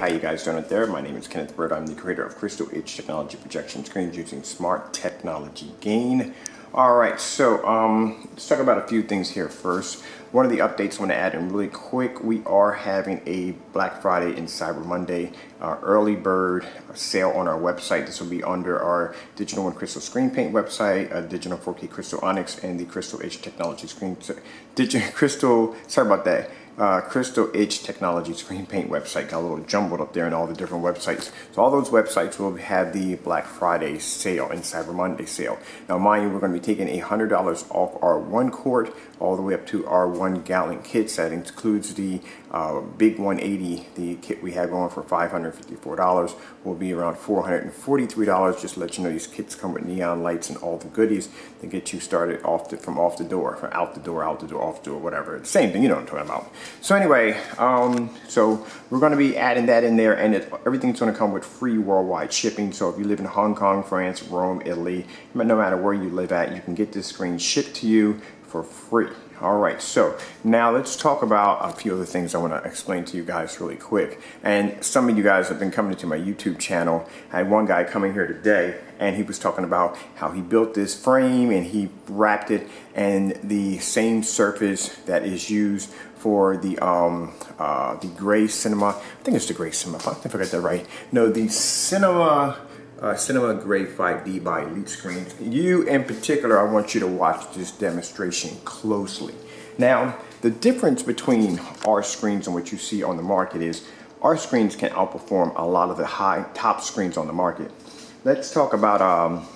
How you guys doing out there? My name is Kenneth Bird. I'm the creator of Crystal Edge Technology Projection Screens using smart technology gain. Alright, so let's talk about a few things here first. One of the updates I want to add in really quick, we are having a Black Friday and Cyber Monday early bird sale on our website. This will be under our Digital and Crystal Screen Paint website, Digital 4K Crystal Onyx, and the Crystal Edge Technology Screen, Crystal Edge Technology Screen Paint website. Got a little jumbled up there in all the different websites. So all those websites will have the Black Friday sale and Cyber Monday sale. Now mind you, we're going to be taking $100 off our 1 quart all the way up to our 1 gallon kits. That includes the big 180, the kit we have going for $554 will be around $443. Just to let you know, these kits come with neon lights and all the goodies to get you started out the door, off the door, whatever. It's the same thing, you know what I'm talking about. So anyway, so we're going to be adding that in there, and everything's going to come with free worldwide shipping. So if you live in Hong Kong, France, Rome, Italy, no matter where you live at, you can get this screen shipped to you for free. Alright, so now let's talk about a few other things I want to explain to you guys really quick. And some of you guys have been coming to my YouTube channel. I had one guy coming here today, and he was talking about how he built this frame and he wrapped it in the same surface that is used for the gray cinema. I think it's the gray cinema. I think I got that right. No, the Cinema Gray 5D by Elite Screens. You in particular, I want you to watch this demonstration closely. Now, the difference between our screens and what you see on the market is our screens can outperform a lot of the top screens on the market. Let's talk about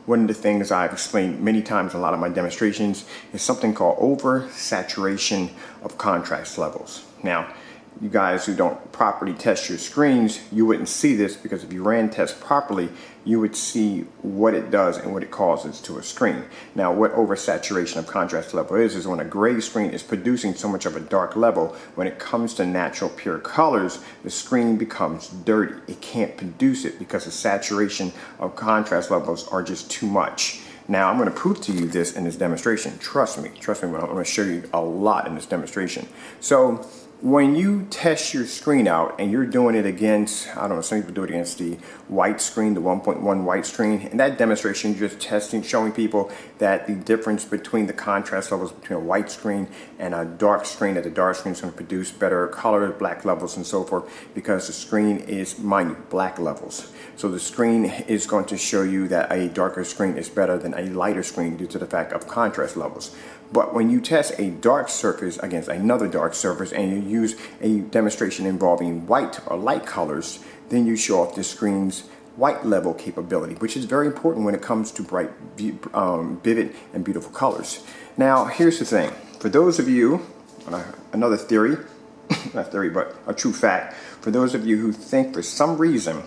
one of the things I've explained many times in a lot of my demonstrations is something called oversaturation of contrast levels. Now, you guys who don't properly test your screens, you wouldn't see this, because if you ran tests properly, you would see what it does and what it causes to a screen. Now, what oversaturation of contrast level is when a gray screen is producing so much of a dark level, when it comes to natural pure colors, the screen becomes dirty. It can't produce it because the saturation of contrast levels are just too much. Now, I'm going to prove to you this in this demonstration. Trust me, I'm going to show you a lot in this demonstration. So, when you test your screen out and you're doing it against, I don't know, some people do it against the white screen, the 1.1 white screen. In that demonstration, you're just testing, showing people that the difference between the contrast levels between a white screen and a dark screen, that the dark screen is going to produce better colors, black levels, and so forth, because the screen is, mind you, black levels. So the screen is going to show you that a darker screen is better than a lighter screen due to the fact of contrast levels. But when you test a dark surface against another dark surface and you use a demonstration involving white or light colors, then you show off the screen's white level capability, which is very important when it comes to bright, vivid, and beautiful colors. Now, here's the thing. For those of you, another theory, not theory, but a true fact, for those of you who think for some reason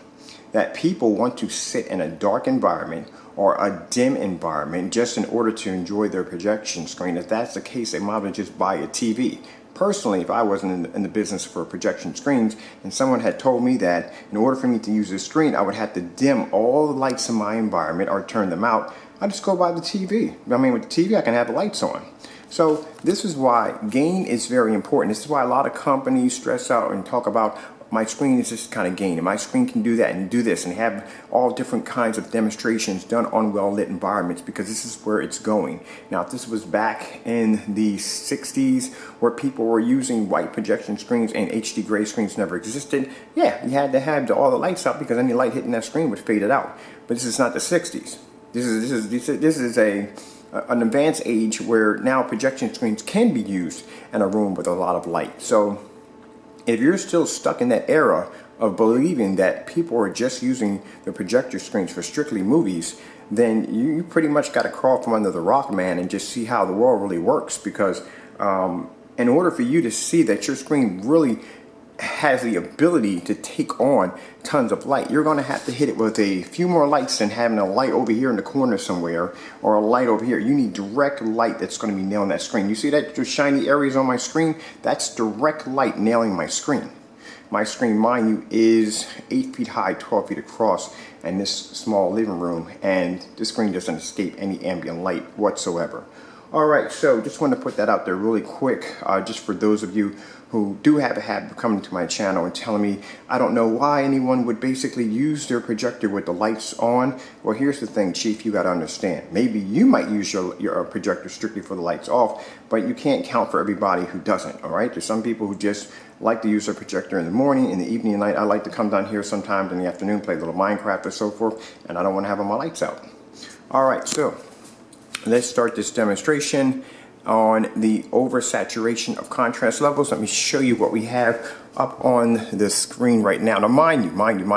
that people want to sit in a dark environment or a dim environment just in order to enjoy their projection screen, if that's the case, they might as well just buy a TV. Personally, if I wasn't in the business for projection screens and someone had told me that in order for me to use this screen, I would have to dim all the lights in my environment or turn them out, I'd just go buy the TV. I mean, with the TV, I can have the lights on. So this is why gain is very important. This is why a lot of companies stress out and talk about my screen is just kind of gain, and my screen can do that and do this, and have all different kinds of demonstrations done on well-lit environments, because this is where it's going. Now, if this was back in the 60s where people were using white projection screens and HD gray screens never existed, yeah, you had to have all the lights out because any light hitting that screen would fade it out. But this is not the 60s. This is an advanced age where now projection screens can be used in a room with a lot of light. So if you're still stuck in that era of believing that people are just using the projector screens for strictly movies, then you pretty much got to crawl from under the rock, man, and just see how the world really works. Because in order for you to see that your screen really has the ability to take on tons of light, you're going to have to hit it with a few more lights than having a light over here in the corner somewhere or a light over here. You need direct light that's going to be nailing that screen. You see that those shiny areas on my screen? That's direct light nailing my screen. My screen, mind you, is 8 feet high, 12 feet across, in this small living room, and the screen doesn't escape any ambient light whatsoever. All right, so just wanted to put that out there really quick, just for those of you who do have a habit of coming to my channel and telling me, I don't know why anyone would basically use their projector with the lights on. Well, here's the thing, Chief, you got to understand. Maybe you might use your projector strictly for the lights off, but you can't count for everybody who doesn't, all right? There's some people who just like to use their projector in the morning, in the evening, and night. I like to come down here sometimes in the afternoon, play a little Minecraft or so forth, and I don't want to have my lights out. All right, so let's start this demonstration on the oversaturation of contrast levels. Let me show you what we have up on the screen right now. Now, mind you,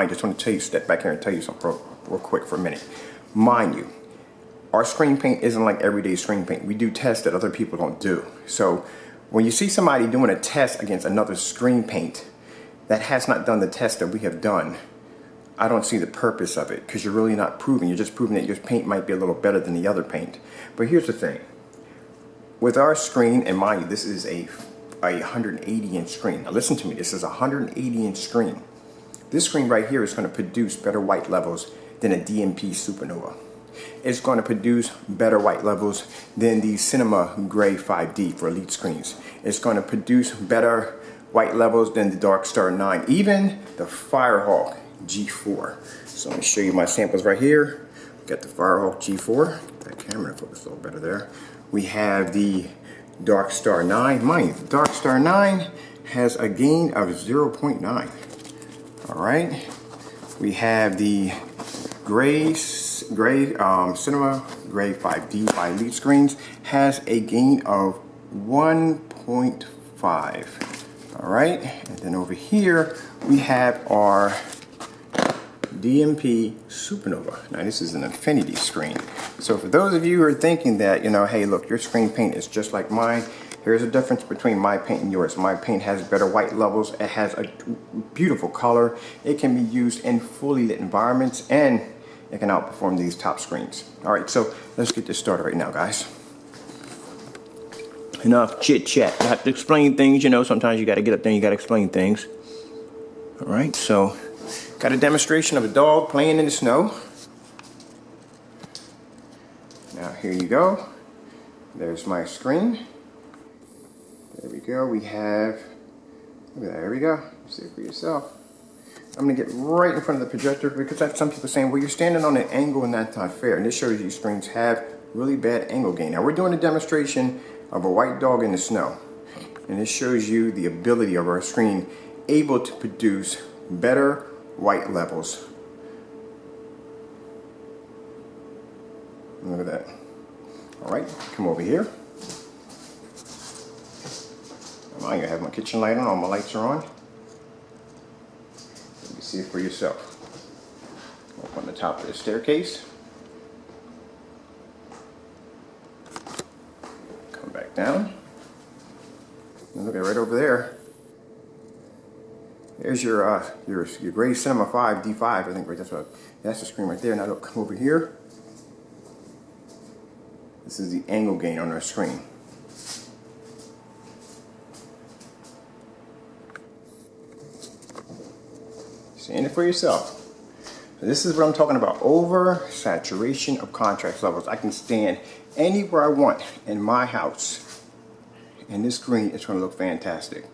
just want to tell you, step back here and tell you something real quick for a minute. Mind you, our screen paint isn't like everyday screen paint. We do tests that other people don't do. So when you see somebody doing a test against another screen paint that has not done the test that we have done, I don't see the purpose of it, because you're really not proving. You're just proving that your paint might be a little better than the other paint. But here's the thing. With our screen, and mind you, this is a 180-inch screen. Now listen to me, this is a 180-inch screen. This screen right here is going to produce better white levels than a DMP Supernova. It's going to produce better white levels than the Cinema Gray 5D for Elite screens. It's going to produce better white levels than the Dark Star 9, even the Firehawk G4. So let me show you my samples right here. Got the Firehawk G4. Get that camera to focus a little better there. We have the Dark Star 9. Mind you, the Dark Star 9 has a gain of 0.9. All right. We have the Cinema Gray 5D by Elite Screens, has a gain of 1.5. All right. And then over here we have our DMP Supernova. Now this is an infinity screen. So for those of you who are thinking that, hey, look, your screen paint is just like mine, here's a difference between my paint and yours. My paint has better white levels. It has a beautiful color. It can be used in fully lit environments, and it can outperform these top screens. All right, so let's get this started right now, guys. Enough chit chat. I have to explain things, sometimes you got to get up there and you got to explain things. All right, so got a demonstration of a dog playing in the snow. Now here you go. There's my screen. There we go. We have, look at that, there we go. See it for yourself. I'm gonna get right in front of the projector, because I have some people saying, well, you're standing on an angle and that's not fair. And this shows you screens have really bad angle gain. Now we're doing a demonstration of a white dog in the snow. And this shows you the ability of our screen able to produce better white levels. Look at that. All right, come over here. I have my kitchen light on, all my lights are on. You can see it for yourself. Up on the top of the staircase. Come back down. And look at right over there. There's your Gray Cinema 5 D5. I think right, that's the screen right there. Now look, come over here. This is the angle gain on our screen. Seeing it for yourself. So this is what I'm talking about, oversaturation of contrast levels. I can stand anywhere I want in my house, and this screen is going to look fantastic.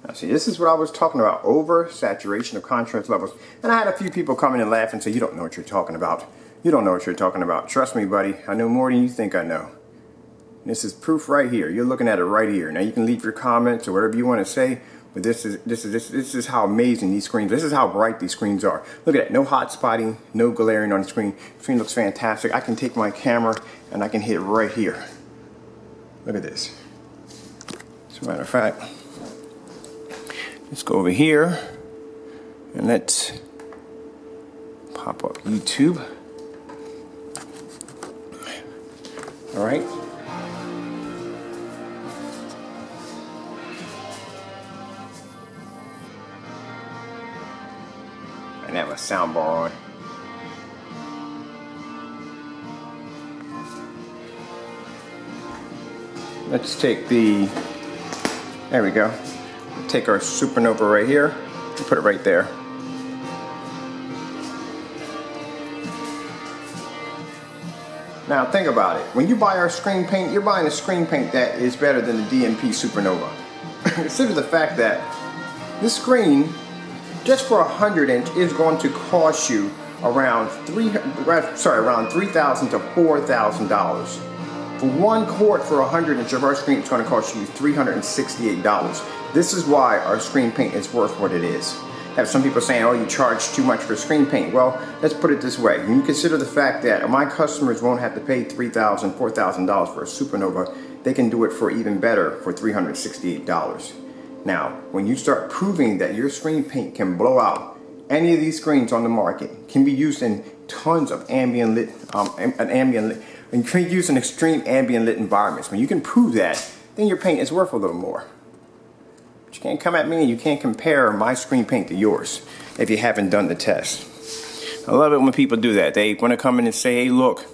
Now see, this is what I was talking about, oversaturation of contrast levels. And I had a few people come in and laugh and say, you don't know what you're talking about. You don't know what you're talking about. Trust me, buddy. I know more than you think I know. This is proof right here. You're looking at it right here. Now you can leave your comments or whatever you want to say, but this is how amazing these screens. This is how bright these screens are. Look at that. No hot spotting, no glaring on the screen. The screen looks fantastic. I can take my camera and I can hit right here. Look at this. As a matter of fact, let's go over here and let's pop up YouTube. All right. And have a sound bar on. Let's take the, there we go. Take our Supernova right here and put it right there. Now think about it. When you buy our screen paint, you're buying a screen paint that is better than the DMP Supernova. Consider the fact that this screen, just for a 100-inch, is going to cost you around $3,000 to $4,000. For 1 quart for a 100-inch of our screen, it's going to cost you $368. This is why our screen paint is worth what it is. Have some people saying, oh, you charge too much for screen paint. Well, let's put it this way. When you consider the fact that my customers won't have to pay $3,000, $4,000 for a Supernova, they can do it for even better for $368. Now, when you start proving that your screen paint can blow out any of these screens on the market, can be used in tons of ambient lit, and can be used in extreme ambient lit environments. When you can prove that, then your paint is worth a little more. You can't come at me and you can't compare my screen paint to yours if you haven't done the test. I love it when people do that. They want to come in and say, hey, look,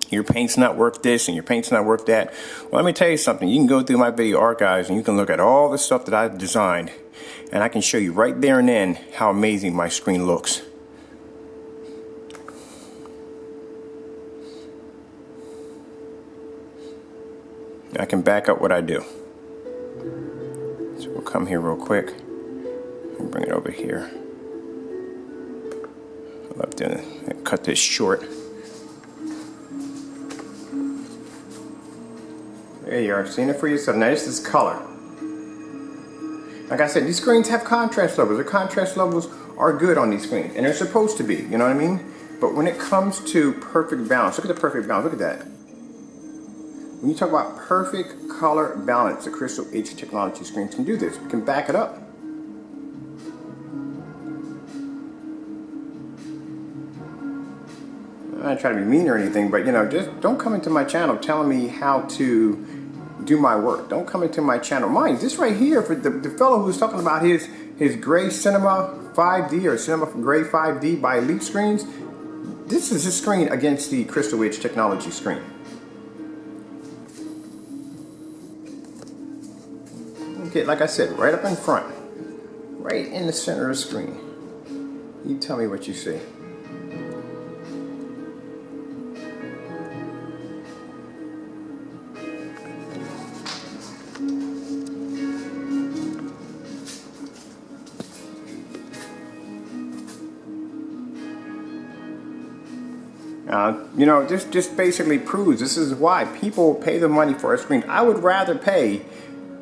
your paint's not worth this and your paint's not worth that. Well, let me tell you something. You can go through my video archives and you can look at all the stuff that I've designed, and I can show you right there and then how amazing my screen looks. I can back up what I do. So we'll come here real quick and bring it over here. I love to cut this short. There you are, seeing it for yourself. Now this is color. Like I said, these screens have contrast levels. The contrast levels are good on these screens, and they're supposed to be, you know what I mean? But when it comes to perfect balance, look at the perfect balance, look at that. When you talk about perfect color balance, the Crystal H technology screens can do this. We can back it up. I'm not trying to be mean or anything, but just don't come into my channel telling me how to do my work. Don't come into my channel. Mind, this right here, for the fellow who's talking about his Gray Cinema 5D or Cinema Gray 5D by Elite Screens, this is his screen against the Crystal H technology screen. Okay, like I said, right up in front, right in the center of the screen. You tell me what you see. This just basically proves this is why people pay the money for a screen. I would rather pay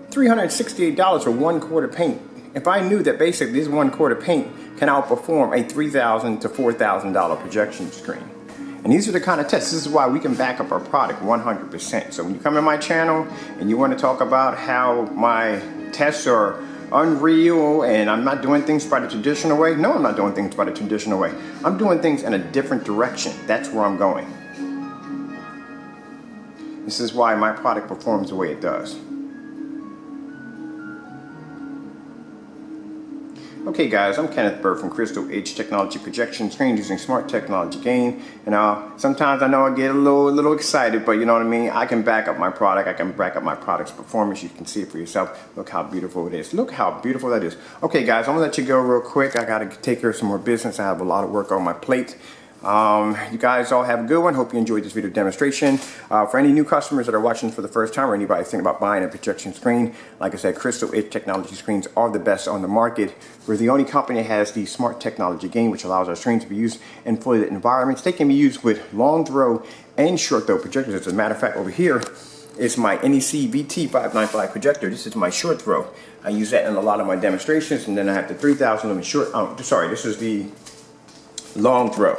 $368 for 1 quart of paint if I knew that basically this 1 quart of paint can outperform a $3,000 to $4,000 projection screen. And these are the kind of tests. This is why we can back up our product 100%. So when you come to my channel and you want to talk about how my tests are unreal and I'm not doing things by the traditional way, no, I'm not doing things by the traditional way. I'm doing things in a different direction. That's where I'm going. This is why my product performs the way it does. Okay guys, I'm Kenneth Bird from Crystal H Technology Projection Screens using smart technology gain. And sometimes I know I get a little excited, but you know what I mean? I can back up my product. I can back up my product's performance. You can see it for yourself. Look how beautiful it is. Look how beautiful that is. Okay guys, I'm gonna let you go real quick. I gotta take care of some more business. I have a lot of work on my plate. You guys all have a good one. Hope you enjoyed this video demonstration. For any new customers that are watching for the first time or anybody thinking about buying a projection screen, like I said, Crystal H Technology screens are the best on the market. We're the only company that has the smart technology gain, which allows our screens to be used in fully lit environments. They can be used with long throw and short throw projectors. As a matter of fact, over here is my NEC VT595 projector. This is my short throw. I use that in a lot of my demonstrations, and then I have the 3000 lumen short. This is the long throw.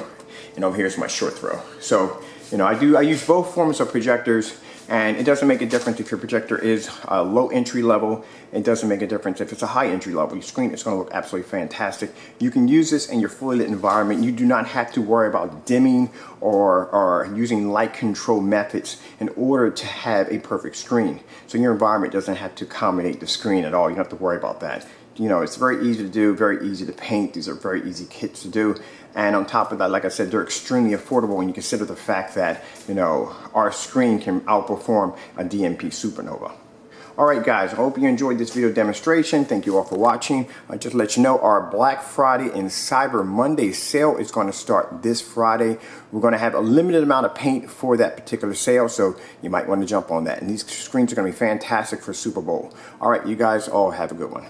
And over here is my short throw. So, I use both forms of projectors, and it doesn't make a difference if your projector is a low entry level. It doesn't make a difference if it's a high entry level. Your screen is going to look absolutely fantastic. You can use this in your fully lit environment. You do not have to worry about dimming or using light control methods in order to have a perfect screen. So your environment doesn't have to accommodate the screen at all. You don't have to worry about that. It's very easy to do, very easy to paint. These are very easy kits to do. And on top of that, like I said, they're extremely affordable when you consider the fact that, our screen can outperform a DMP Supernova. All right, guys, I hope you enjoyed this video demonstration. Thank you all for watching. Just to let you know, our Black Friday and Cyber Monday sale is going to start this Friday. We're going to have a limited amount of paint for that particular sale, so you might want to jump on that. And these screens are going to be fantastic for Super Bowl. All right, you guys all have a good one.